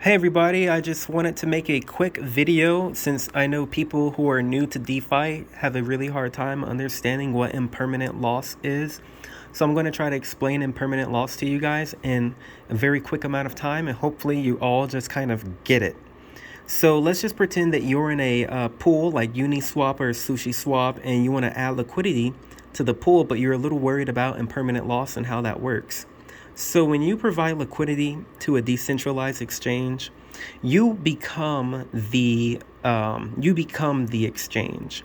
Hey everybody, I just wanted to make a quick video since I know people who are new to DeFi have a really hard time understanding what impermanent loss is. So I'm going to try to explain impermanent loss to you guys in a very quick amount of time, and hopefully you all just kind of get it. So let's just pretend that you're in a pool like Uniswap or SushiSwap, and you want to add liquidity to the pool, but you're a little worried about impermanent loss and how that works. So when you provide liquidity to a decentralized exchange, you become the exchange.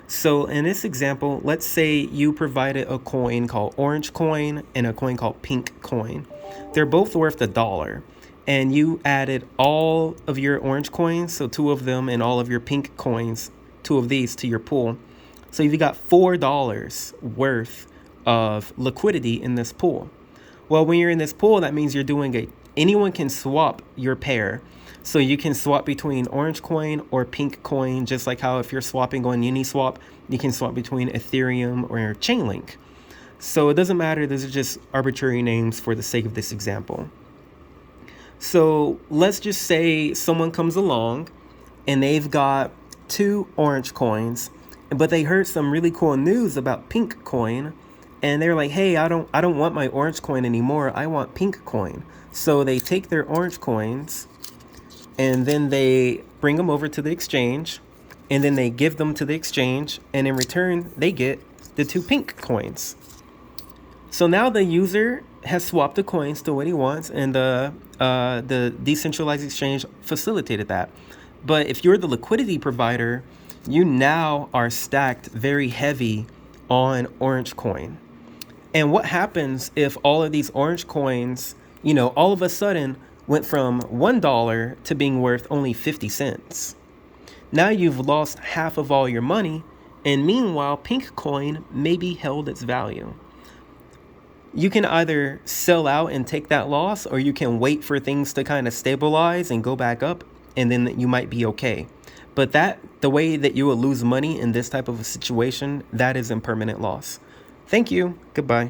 So in this example, let's say you provided a coin called Orange Coin and a coin called Pink Coin. They're both worth $1, and you added all of your orange coins, so 2 of them, and all of your pink coins, 2 of these, to your pool. So you've got $4 worth of liquidity in this pool. Well, when you're in this pool, that means you're doing anyone can swap your pair. So you can swap between Orange Coin or Pink Coin, just like how if you're swapping on Uniswap, you can swap between Ethereum or Chainlink. So it doesn't matter. Those are just arbitrary names for the sake of this example. So let's just say someone comes along and they've got 2 orange coins, but they heard some really cool news about Pink Coin. And they're like, hey, I don't want my orange coin anymore. I want Pink Coin. So they take their orange coins and then they bring them over to the exchange, and then they give them to the exchange, and in return they get the 2 pink coins. So now the user has swapped the coins to what he wants, and the decentralized exchange facilitated that. But if you're the liquidity provider, you now are stacked very heavy on orange coin. And what happens if all of these orange coins, all of a sudden went from $1 to being worth only 50 cents? Now you've lost half of all your money, and meanwhile, Pink Coin maybe held its value. You can either sell out and take that loss, or you can wait for things to kind of stabilize and go back up, and then you might be okay. But the way that you will lose money in this type of a situation, that is impermanent loss. Thank you. Goodbye.